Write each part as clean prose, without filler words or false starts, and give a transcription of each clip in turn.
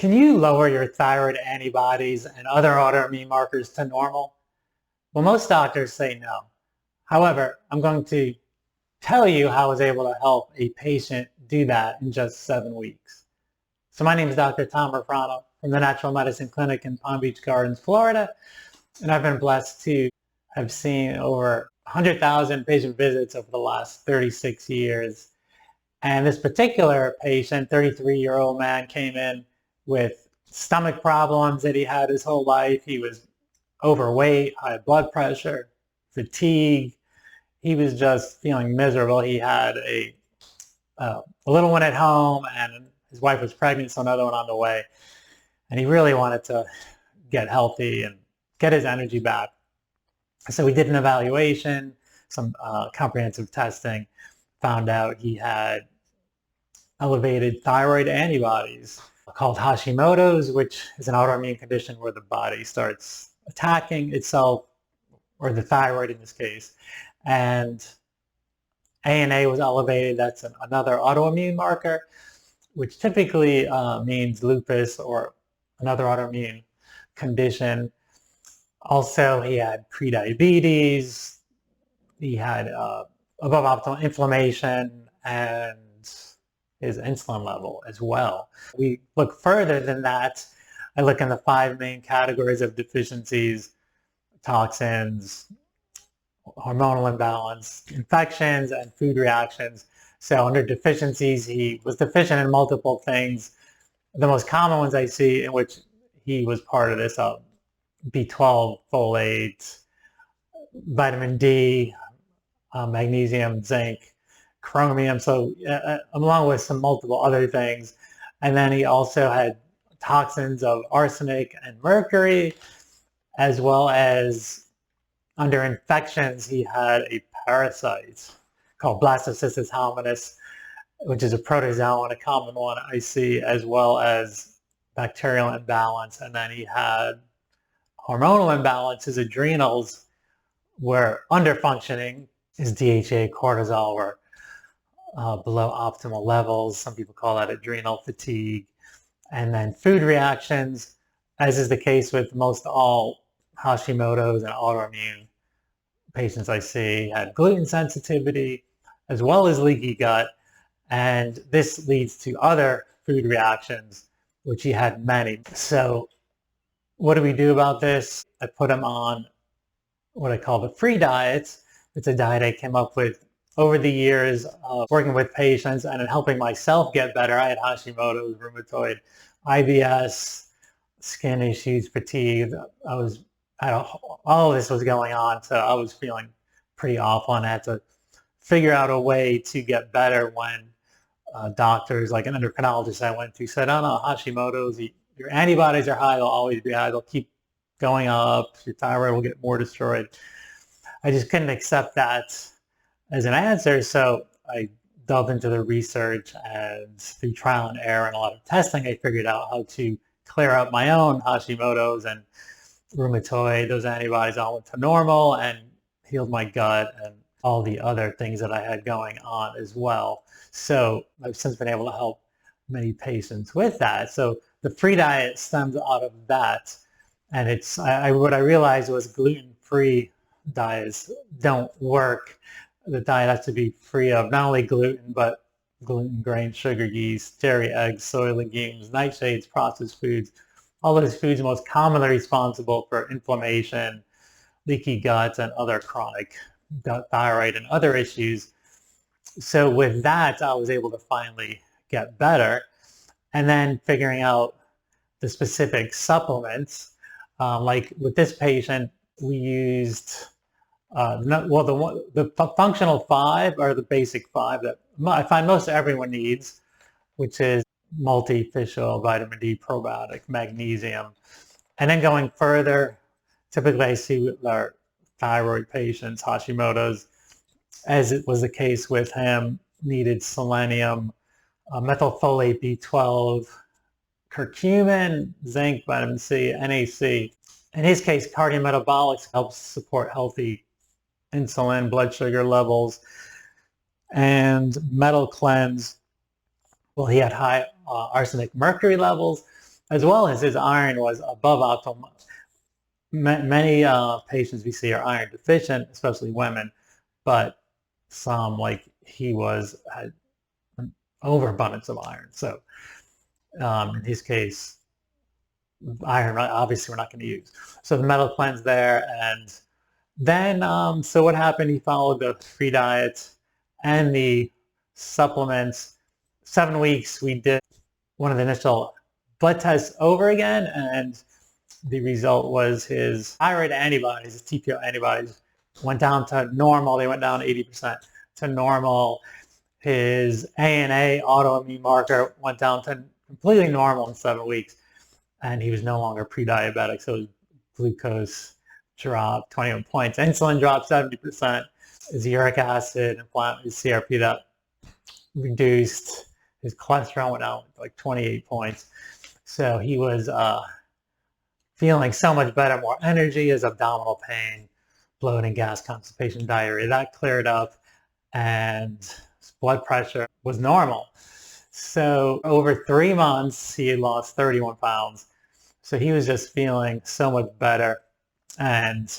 Can you lower your thyroid antibodies and other autoimmune markers to normal? Well, most doctors say no. However, I'm going to tell you how I was able to help a patient do that in just 7 weeks. So my name is Dr. Thomas Rofrano from the Natural Medicine Clinic in Palm Beach Gardens, Florida, and I've been blessed to have seen over 100,000 patient visits over the last 36 years. And this particular patient, 33-year-old man, came in with stomach problems that he had his whole life. He was overweight, high blood pressure, fatigue. He was just feeling miserable. He had a little one at home, and his wife was pregnant, so another one on the way. And he really wanted to get healthy and get his energy back. So we did an evaluation, some comprehensive testing, found out he had elevated thyroid antibodies called Hashimoto's, which is an autoimmune condition where the body starts attacking itself, or the thyroid in this case. And ANA was elevated. That's another autoimmune marker, which typically means lupus or another autoimmune condition. Also, he had prediabetes. He had above optimal inflammation and his insulin level as well. We look further than that. I look in the 5 main categories of deficiencies: toxins, hormonal imbalance, infections, and food reactions. So under deficiencies, he was deficient in multiple things. The most common ones I see in which he was part of this B12, folate, vitamin D, magnesium, zinc, chromium, so along with some multiple other things. And then he also had toxins of arsenic and mercury, as well as under infections, he had a parasite called Blastocystis hominis, which is a protozoan, a common one I see, as well as bacterial imbalance. And then he had hormonal imbalance. His adrenals were underfunctioning. His DHA, cortisol were below optimal levels. Some people call that adrenal fatigue. And then food reactions, as is the case with most all Hashimoto's and autoimmune patients I see, had gluten sensitivity as well as leaky gut. And this leads to other food reactions, which he had many. So what do we do about this? I put him on what I call the FreeDiet. It's a diet I came up with over the years of working with patients and helping myself get better. I had Hashimoto's, rheumatoid, IBS, skin issues, fatigue. All of this was going on, so I was feeling pretty awful, and I had to figure out a way to get better when doctors, like an endocrinologist I went to, said, "Oh no, Hashimoto's, your antibodies are high, they'll always be high, they'll keep going up, your thyroid will get more destroyed." I just couldn't accept that as an answer, so I delved into the research, and through trial and error and a lot of testing, I figured out how to clear up my own Hashimoto's and rheumatoid. Those antibodies all went to normal and healed my gut and all the other things that I had going on as well. So I've since been able to help many patients with that. So the FreeDiet stems out of that. And what I realized was gluten-free diets don't work. The diet has to be free of not only gluten, but gluten, grain, sugar, yeast, dairy, eggs, soy, legumes, nightshades, processed foods. All those foods most commonly responsible for inflammation, leaky gut, and other chronic gut, thyroid, and other issues. So with that, I was able to finally get better. And then figuring out the specific supplements. Like with this patient, we used, the functional 5 are the basic 5 that I find most everyone needs, which is multi-fish oil, vitamin D, probiotic, magnesium. And then going further, typically I see with our thyroid patients, Hashimoto's, as it was the case with him, needed selenium, methylfolate B12, curcumin, zinc, vitamin C, NAC. In his case, cardiometabolics helps support healthy insulin, blood sugar levels, and metal cleanse. Well, he had high arsenic mercury levels, as well as his iron was above optimal. Many patients we see are iron deficient, especially women, but some, like he was, had an overabundance of iron. So in his case, iron obviously we're not going to use. So the metal cleanse there, and then so what happened? He followed the free diet and the supplements. 7 weeks we did one of the initial blood tests over again, and the result was his thyroid antibodies, his TPO antibodies, went down to normal. They went down 80% to normal. His ANA, autoimmune marker, went down to completely normal in 7 weeks. And he was no longer pre-diabetic, so his glucose dropped 21 points. Insulin dropped 70%. His uric acid, his CRP, that reduced. His cholesterol went down like 28 points. So he was feeling so much better, more energy, his abdominal pain, bloating, gas, constipation, diarrhea, that cleared up, and his blood pressure was normal. So over 3 months, he had lost 31 pounds. So he was just feeling so much better, and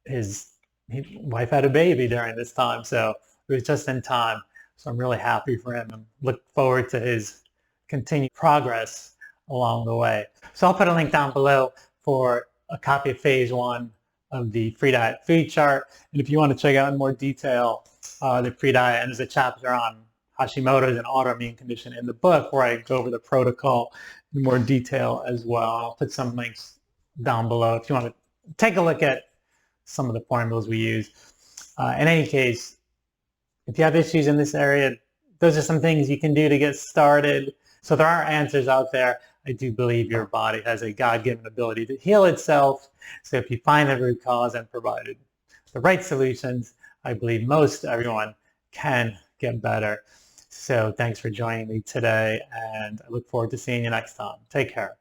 his wife had a baby during this time, so it was just in time. So I'm really happy for him and look forward to his continued progress along the way. So I'll put a link down below for a copy of phase 1 of the free diet food chart. And if you want to check out in more detail the free diet, and there's a chapter on Hashimoto's, an autoimmune condition, in the book where I go over the protocol in more detail as well. I'll put some links down below if you want to take a look at some of the formulas we use. In any case, if you have issues in this area, those are some things you can do to get started. So there are answers out there. I do believe your body has a God-given ability to heal itself. So if you find the root cause and provided the right solutions, I believe most everyone can get better. So thanks for joining me today, and I look forward to seeing you next time. Take care.